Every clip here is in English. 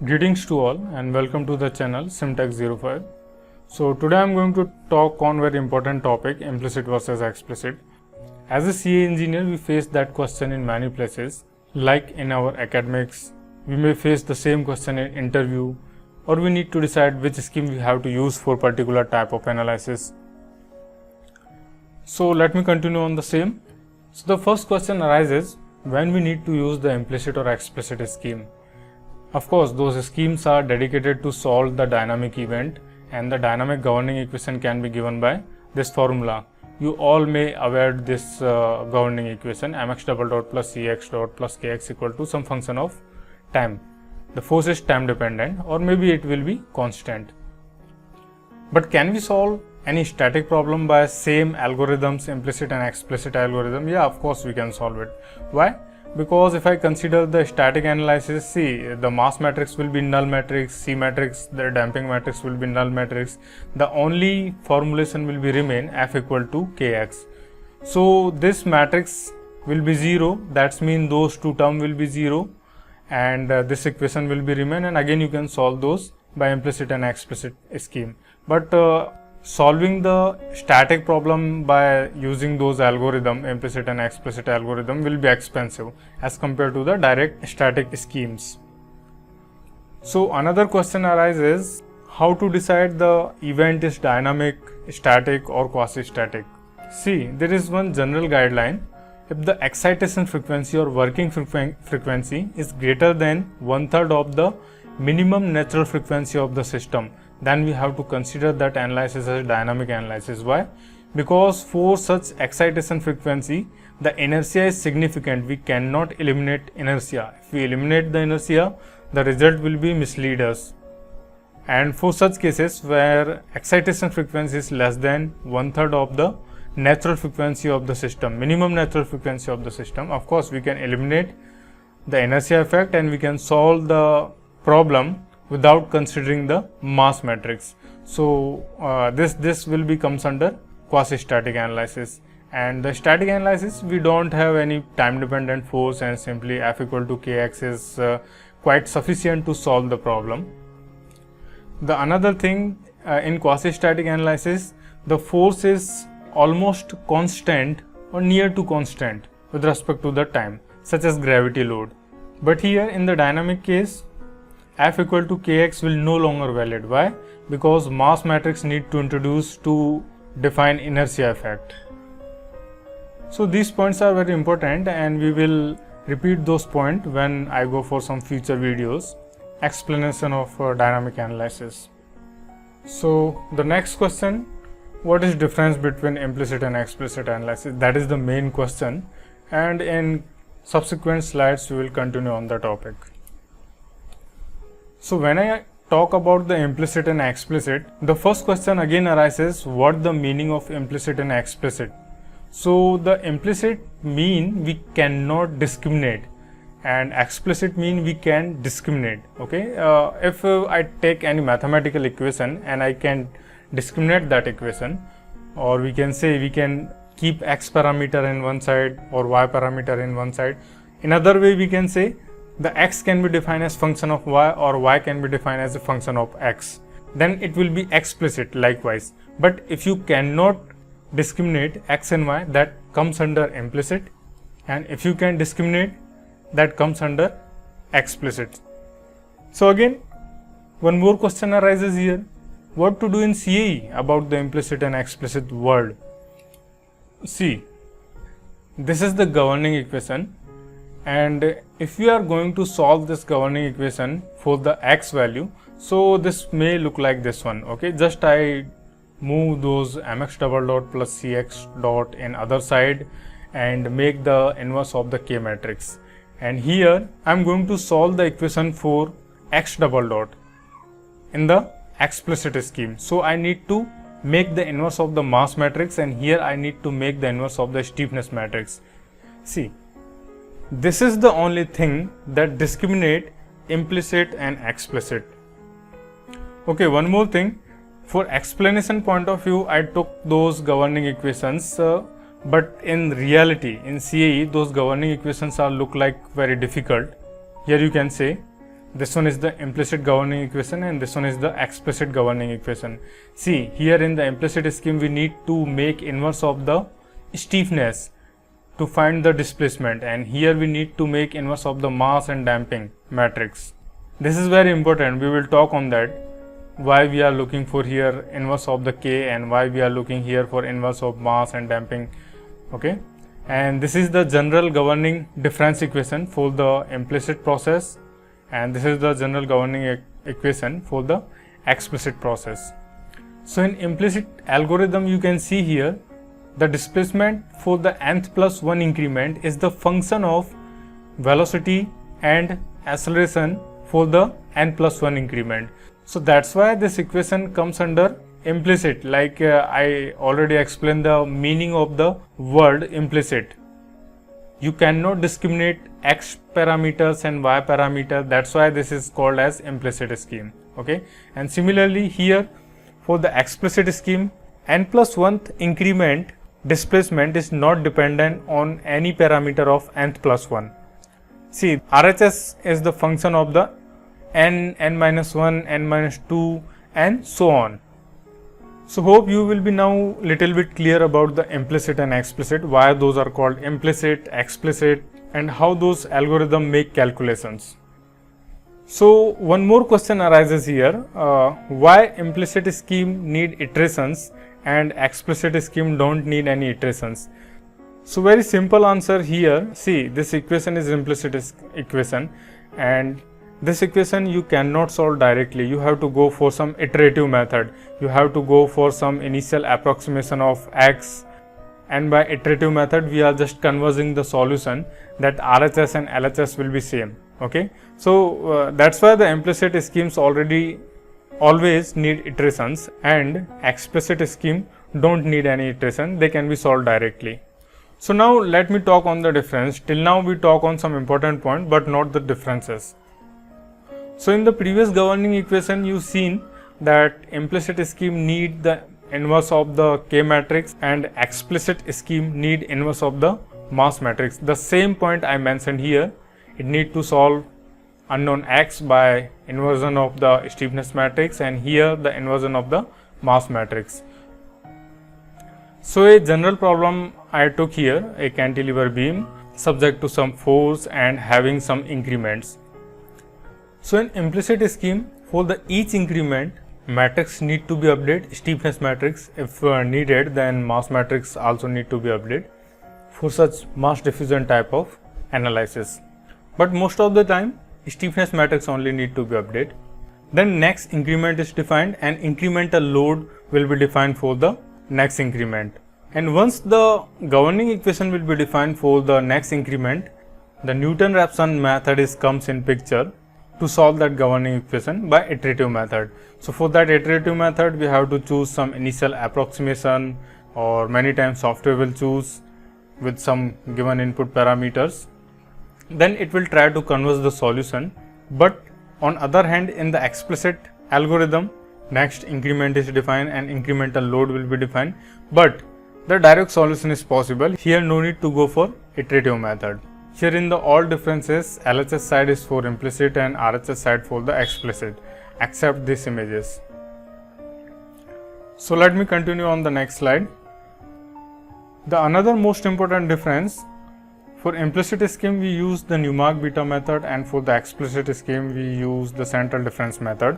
Greetings to all and welcome to the channel Simtech05. So today I am going to talk on very important topic, implicit versus explicit. As a CA engineer, we face that question in many places, like in our academics. We may face the same question in interview, or we need to decide which scheme we have to use for particular type of analysis. So let me continue on the same. So the first question arises when we need to use the implicit or explicit scheme. Of course, those schemes are dedicated to solve the dynamic event, and the dynamic governing equation can be given by this formula. You all may aware this governing equation, mx double dot plus cx dot plus kx equal to some function of time. The force is time dependent, or maybe it will be constant. But can we solve any static problem by same algorithms, implicit and explicit algorithm? Yeah, of course we can solve it. Why? Because if I consider the static analysis, see, the mass matrix will be null matrix, C matrix, the damping matrix will be null matrix. The only formulation will be remain f equal to kx. So this matrix will be 0, that means those two terms will be 0, and this equation will be remain, and again you can solve those by implicit and explicit scheme. But solving the static problem by using those algorithm, implicit and explicit algorithm, will be expensive as compared to the direct static schemes. So another question arises, how to decide the event is dynamic, static or quasi-static? See, there is one general guideline. If the excitation frequency or working frequency is greater than 1/3 of the minimum natural frequency of the system, then we have to consider that analysis as dynamic analysis. Why? Because for such excitation frequency, the inertia is significant. We cannot eliminate inertia. If we eliminate the inertia, the result will be mislead us. And for such cases where excitation frequency is less than 1/3 of the natural frequency of the system, minimum natural frequency of the system, of course we can eliminate the inertia effect and we can solve the problem without considering the mass matrix. So this will be comes under quasi-static analysis. And the static analysis, we don't have any time dependent force, and simply f equal to kx is quite sufficient to solve the problem. The another thing in quasi-static analysis, the force is almost constant or near to constant with respect to the time, such as gravity load. But here in the dynamic case, f equal to kx will no longer valid. Why? Because mass matrix need to introduce to define inertia effect. So these points are very important, and we will repeat those points when I go for some future videos, explanation of dynamic analysis. So the next question, what is difference between implicit and explicit analysis? That is the main question, and in subsequent slides we will continue on the topic. So when I talk about the implicit and explicit, the first question again arises, what the meaning of implicit and explicit? So the implicit mean we cannot discriminate, and explicit mean we can discriminate. Okay, if I take any mathematical equation and I can discriminate that equation, or we can say we can keep x parameter in one side or y parameter in one side. In other way, we can say the x can be defined as function of y, or y can be defined as a function of x. Then it will be explicit likewise. But if you cannot discriminate x and y, that comes under implicit, and if you can discriminate, that comes under explicit. So again, one more question arises here, what to do in CAE about the implicit and explicit word? See, this is the governing equation, and if we are going to solve this governing equation for the x value, so this may look like this one. Okay, just I move those mx double dot plus cx dot in other side and make the inverse of the k matrix, and here I am going to solve the equation for x double dot in the explicit scheme. So I need to make the inverse of the mass matrix, and here I need to make the inverse of the stiffness matrix. See, this is the only thing that discriminate implicit and explicit. Okay, one more thing, for explanation point of view, I took those governing equations, but in reality in CAE those governing equations are look like very difficult. Here you can say This one is the implicit governing equation and this one is the explicit governing equation. See, here in the implicit scheme we need to make inverse of the stiffness to find the displacement, and here we need to make inverse of the mass and damping matrix. This is very important. We will talk on that, why we are looking for here inverse of the K and why we are looking here for inverse of mass and damping. Okay, and this is the general governing difference equation for the implicit process, and this is the general governing equation for the explicit process. So in implicit algorithm you can see here the displacement for the nth plus 1 increment is the function of velocity and acceleration for the n plus 1 increment. So that's why this equation comes under implicit, like I already explained the meaning of the word implicit. You cannot discriminate x parameters and y parameter, that's why this is called as implicit scheme. Okay, and similarly here for the explicit scheme, n plus 1th increment displacement is not dependent on any parameter of nth plus 1. See, RHS is the function of the n, n minus 1, n minus 2 and so on. So hope you will be now little bit clear about the implicit and explicit, why those are called implicit, explicit, and how those algorithms make calculations. So one more question arises here, why implicit scheme need iterations and explicit scheme don't need any iterations? So very simple answer here. See, this equation is implicit equation, and this equation you cannot solve directly. You have to go for some iterative method. You have to go for some initial approximation of x, and by iterative method we are just converging the solution that RHS and LHS will be same. Okay, so that's why the implicit schemes always need iterations, and explicit scheme don't need any iteration. They can be solved directly. So now let me talk on the difference. Till now we talk on some important point but not the differences. So in the previous governing equation you seen that implicit scheme need the inverse of the K matrix and explicit scheme need inverse of the mass matrix. The same point I mentioned here, it need to solve unknown x by inversion of the stiffness matrix, and here the inversion of the mass matrix. So a general problem I took here, a cantilever beam subject to some force and having some increments. So in implicit scheme, for the each increment matrix need to be updated, stiffness matrix if needed, then mass matrix also need to be updated for such mass diffusion type of analysis. But most of the time stiffness matrix only need to be updated. Then next increment is defined and incremental load will be defined for the next increment. And once the governing equation will be defined for the next increment, the Newton-Raphson method comes in picture to solve that governing equation by iterative method. So for that iterative method we have to choose some initial approximation, or many times software will choose with some given input parameters. Then it will try to converge the solution. But on other hand, in the explicit algorithm, next increment is defined and incremental load will be defined, but the direct solution is possible. Here no need to go for iterative method. Here in the all differences, LHS side is for implicit and RHS side for the explicit, except these images. So let me continue on the next slide. The another most important difference, for implicit scheme we use the Newmark-β method, and for the explicit scheme we use the central difference method.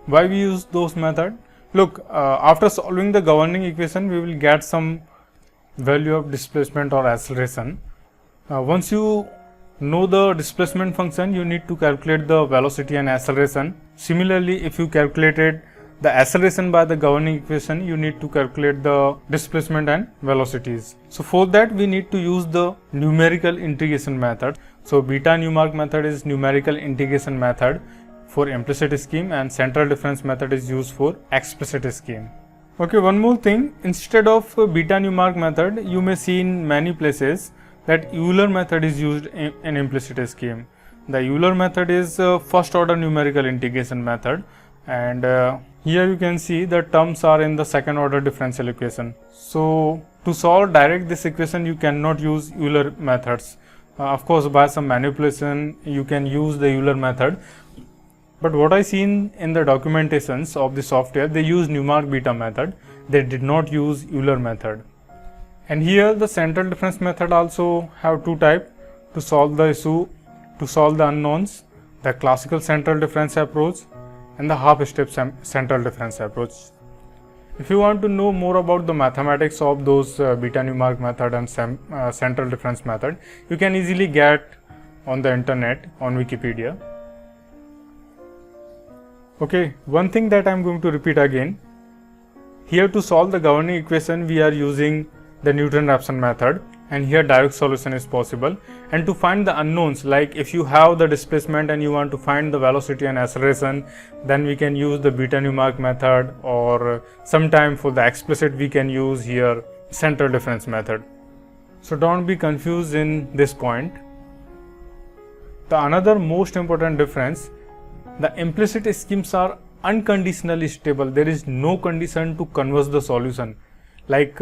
Why we use those methods? Look, after solving the governing equation we will get some value of displacement or acceleration. Once you know the displacement function, you need to calculate the velocity and acceleration. Similarly, if you calculated the acceleration by the governing equation, you need to calculate the displacement and velocities. So for that we need to use the numerical integration method. So beta Newmark method is numerical integration method for implicit scheme, and central difference method is used for explicit scheme. Okay, one more thing, instead of beta Newmark method, you may see in many places that Euler method is used in implicit scheme. The Euler method is first order numerical integration method, and here you can see the terms are in the second order differential equation. So to solve direct this equation you cannot use Euler methods. Of course by some manipulation you can use the Euler method, But what I seen in the documentations of the software, they use Newmark-β method. They did not use Euler method. And here the central difference method also have two types to solve the issue, to solve the unknowns: the classical central difference approach and the half-step central difference approach. If you want to know more about the mathematics of those Beta-Newmark method and central difference method, you can easily get on the internet, on Wikipedia. Okay, one thing that I am going to repeat again, here to solve the governing equation we are using the Newton-Raphson method, and here direct solution is possible. And to find the unknowns, like if you have the displacement and you want to find the velocity and acceleration, then we can use the Beta-Newmark method, or sometime for the explicit we can use here central difference method. So don't be confused in this point. The another most important difference, the implicit schemes are unconditionally stable. There is no condition to converge the solution. Like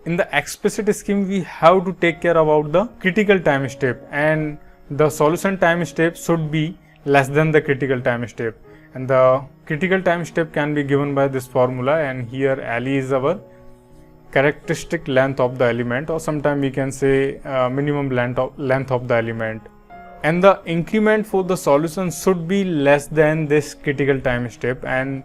in the explicit scheme, we have to take care about the critical time step, and the solution time step should be less than the critical time step. And the critical time step can be given by this formula, and here L is our characteristic length of the element, or sometimes we can say minimum length of the element. And the increment for the solution should be less than this critical time step, and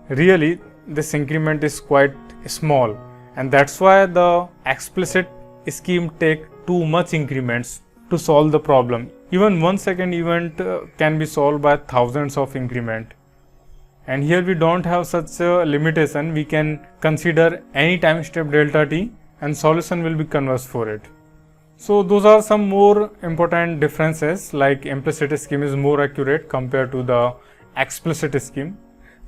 really this increment is quite small, and that's why the explicit scheme take too much increments to solve the problem. Even 1 second event can be solved by thousands of increment, and here we don't have such a limitation. We can consider any time step delta t and solution will be converged for it. So those are some more important differences, like implicit scheme is more accurate compared to the explicit scheme.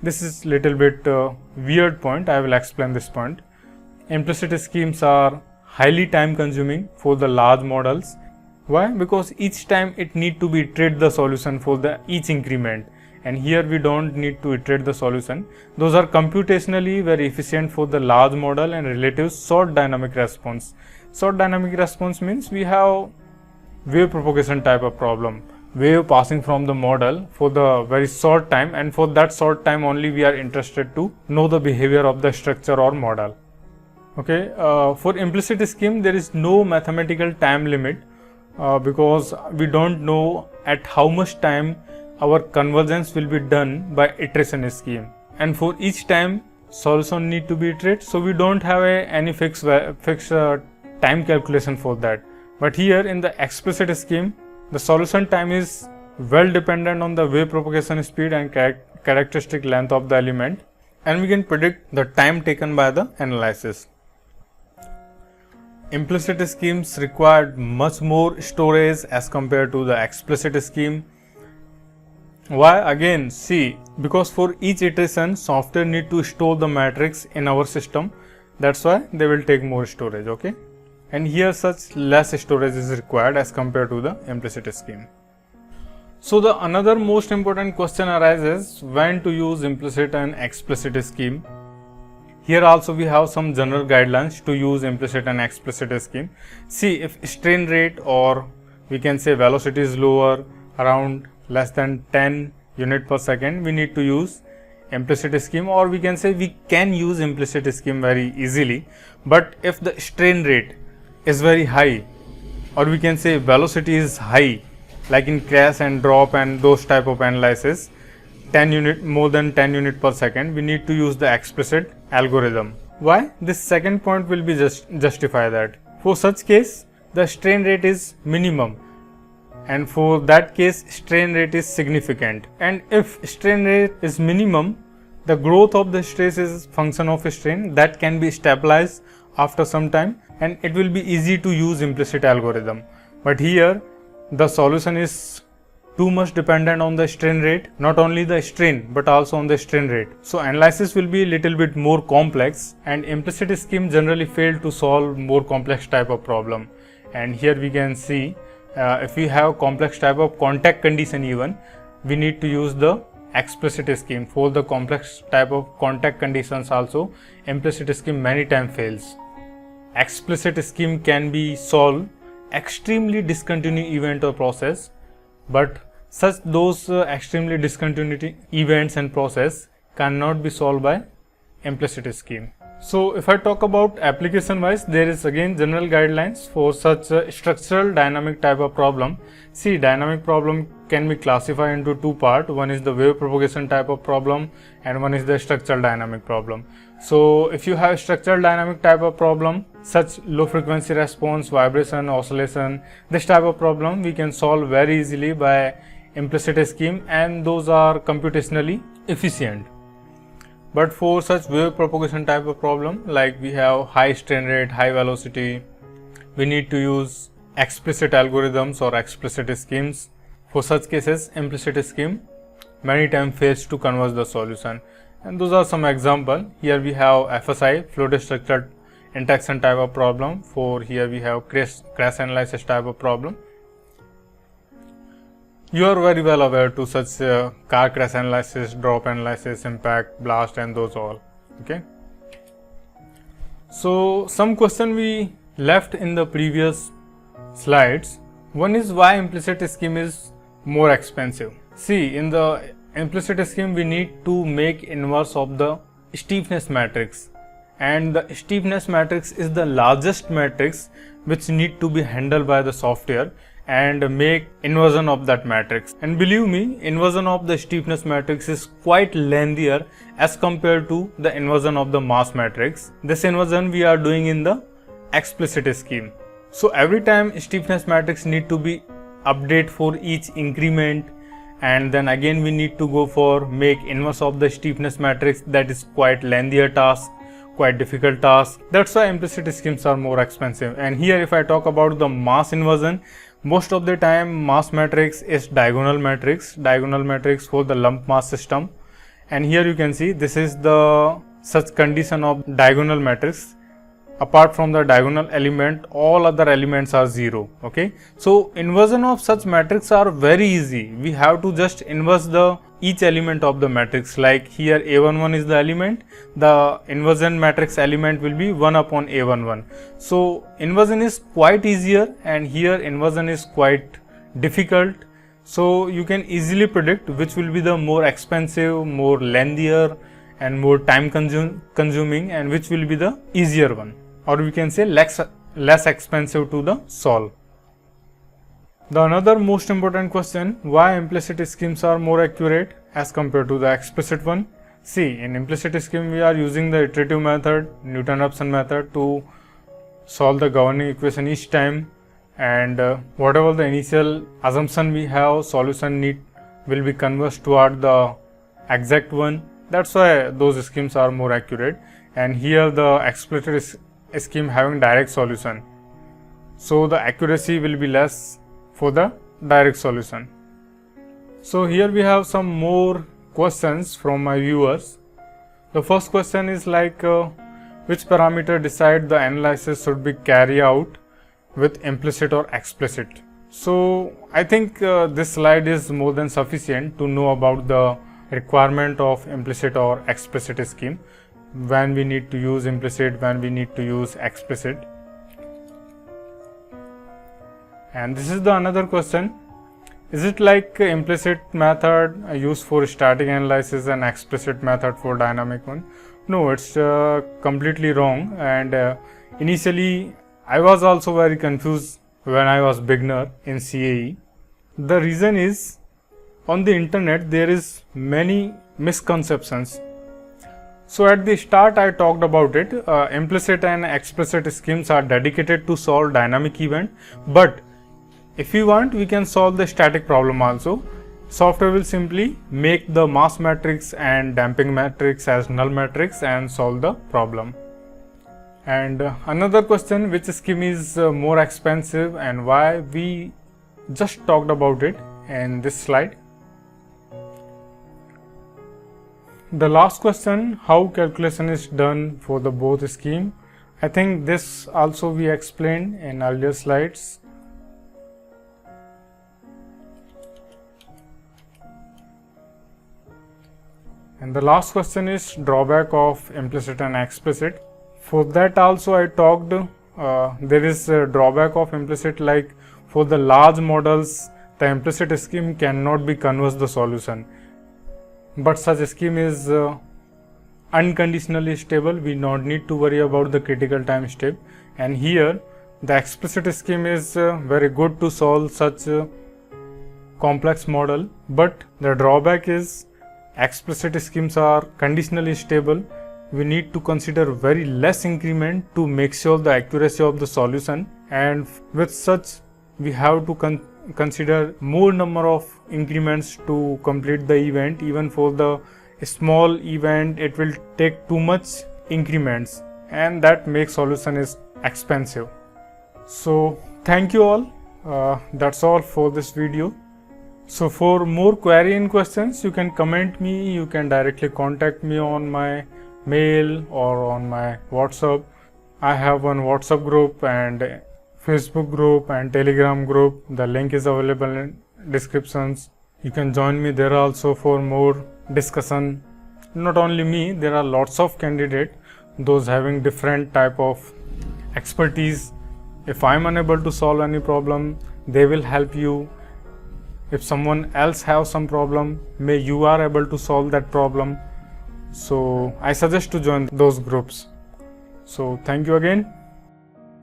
This is little bit weird point. I will explain this point. Implicit schemes are highly time consuming for the large models. Why? Because each time it need to be iterate the solution for the each increment, and here we don't need to iterate the solution. Those are computationally very efficient for the large model and relative short dynamic response. Short dynamic response means we have wave propagation type of problem, wave passing from the model for the very short time, and for that short time only we are interested to know the behavior of the structure or model. Okay, for implicit scheme there is no mathematical time limit because we don't know at how much time our convergence will be done by iteration scheme, and for each time solution need to be iterated, so we don't have any fixed time calculation for that. But here in the explicit scheme, the solution time is well dependent on the wave propagation speed and characteristic length of the element, and we can predict the time taken by the analysis. Implicit schemes required much more storage as compared to the explicit scheme. Why? Again, see, because for each iteration software need to store the matrix in our system, that's why they will take more storage. Okay, and here such less storage is required as compared to the implicit scheme. So the another most important question arises when to use implicit and explicit scheme. Here also we have some general guidelines to use implicit and explicit scheme. See, if strain rate or we can say velocity is lower, around less than 10 unit per second, we need to use implicit scheme, or we can say we can use implicit scheme very easily. But if the strain rate is very high, or we can say velocity is high, like in crash and drop and those type of analysis, more than 10 unit per second, we need to use the explicit algorithm. Why? This second point will be justify that. For such case, the strain rate is minimum, and for that case strain rate is significant. And if strain rate is minimum, the growth of the stress is function of strain that can be stabilized after some time, and it will be easy to use implicit algorithm. But here the solution is too much dependent on the strain rate, not only the strain but also on the strain rate. So analysis will be a little bit more complex, and implicit scheme generally fail to solve more complex type of problem. And here we can see if we have complex type of contact condition, even we need to use the explicit scheme. For the complex type of contact conditions also implicit scheme many times fails. Explicit scheme can be solved extremely discontinuous event or process, but such those extremely discontinuity events and process cannot be solved by implicit scheme. So if I talk about application wise, there is again general guidelines for such a structural dynamic type of problem. See, dynamic problem can be classified into two parts. One is the wave propagation type of problem and one is the structural dynamic problem. So if you have structural dynamic type of problem, such low frequency response, vibration, oscillation, this type of problem we can solve very easily by implicit scheme, and those are computationally efficient. But for such wave propagation type of problem, like we have high strain rate, high velocity, we need to use explicit algorithms or explicit schemes. For such cases, implicit scheme many times fails to converge the solution. And those are some examples. Here we have FSI, fluid structured interaction type of problem. For here we have crash analysis type of problem. You are very well aware to such car crash analysis, drop analysis, impact, blast, and those all. Okay. So some question we left in the previous slides. One is why implicit scheme is more expensive. See, in the implicit scheme we need to make inverse of the stiffness matrix, and the stiffness matrix is the largest matrix which need to be handled by the software and make inversion of that matrix. And believe me, inversion of the stiffness matrix is quite lengthier as compared to the inversion of the mass matrix. This inversion we are doing in the explicit scheme. So every time stiffness matrix need to be update for each increment, and then again we need to go for make inverse of the stiffness matrix. That is quite lengthier task, quite difficult task. That's why implicit schemes are more expensive. And here if I talk about the mass inversion, most of the time mass matrix is diagonal matrix for the lump mass system. And here you can see this is the such condition of diagonal matrix. Apart from the diagonal element, all other elements are 0. Okay, so inversion of such matrix are very easy. We have to just inverse the each element of the matrix. Like here A11 is the element, the inversion matrix element will be 1 upon A11. So inversion is quite easier, and here inversion is quite difficult. So you can easily predict which will be the more expensive, more lengthier and more time consuming, and which will be the easier one, or we can say less expensive to the solve. The another most important question, why implicit schemes are more accurate as compared to the explicit one. See, in implicit scheme we are using the iterative method, Newton-Raphson method to solve the governing equation each time, and whatever the initial assumption we have, solution will be converged toward the exact one. That's why those schemes are more accurate. And here the explicit scheme having direct solution, so the accuracy will be less for the direct solution. So here we have some more questions from my viewers. The first question is like which parameter decide the analysis should be carried out with implicit or explicit. So I think this slide is more than sufficient to know about the requirement of implicit or explicit scheme, when we need to use implicit, when we need to use explicit. And this is the another question, is it like implicit method used for static analysis and explicit method for dynamic one? No, it's completely wrong. And initially I was also very confused when I was beginner in CAE. The reason is, on the internet there is many misconceptions. So at the start I talked about it, implicit and explicit schemes are dedicated to solve dynamic event, but if you want we can solve the static problem also. Software will simply make the mass matrix and damping matrix as null matrix and solve the problem. And another question, which scheme is more expensive and why, we just talked about it in this slide. The last question, how calculation is done for the both scheme. I think this also we explained in earlier slides. And the last question is drawback of implicit and explicit. For that also I talked, there is a drawback of implicit, like for the large models the the implicit scheme cannot be converse the solution, but such scheme is unconditionally stable. We not need to worry about the critical time step, and here the explicit scheme is very good to solve such complex model, but the drawback is explicit schemes are conditionally stable. We need to consider very less increment to make sure the accuracy of the solution, and with such we have to consider more number of increments to complete the event. Even for the small event it will take too much increments, and that makes solution is expensive. So thank you all. That's all for this video. So for more query and questions, you can comment me, you can directly contact me on my mail or on my WhatsApp. I have one WhatsApp group and Facebook group and Telegram group. The link is available in descriptions. You can join me there also for more discussion. Not only me, there are lots of candidates, those having different type of expertise. If I'm unable to solve any problem, they will help you. If someone else have some problem, may you are able to solve that problem. So I suggest to join those groups. So thank you again.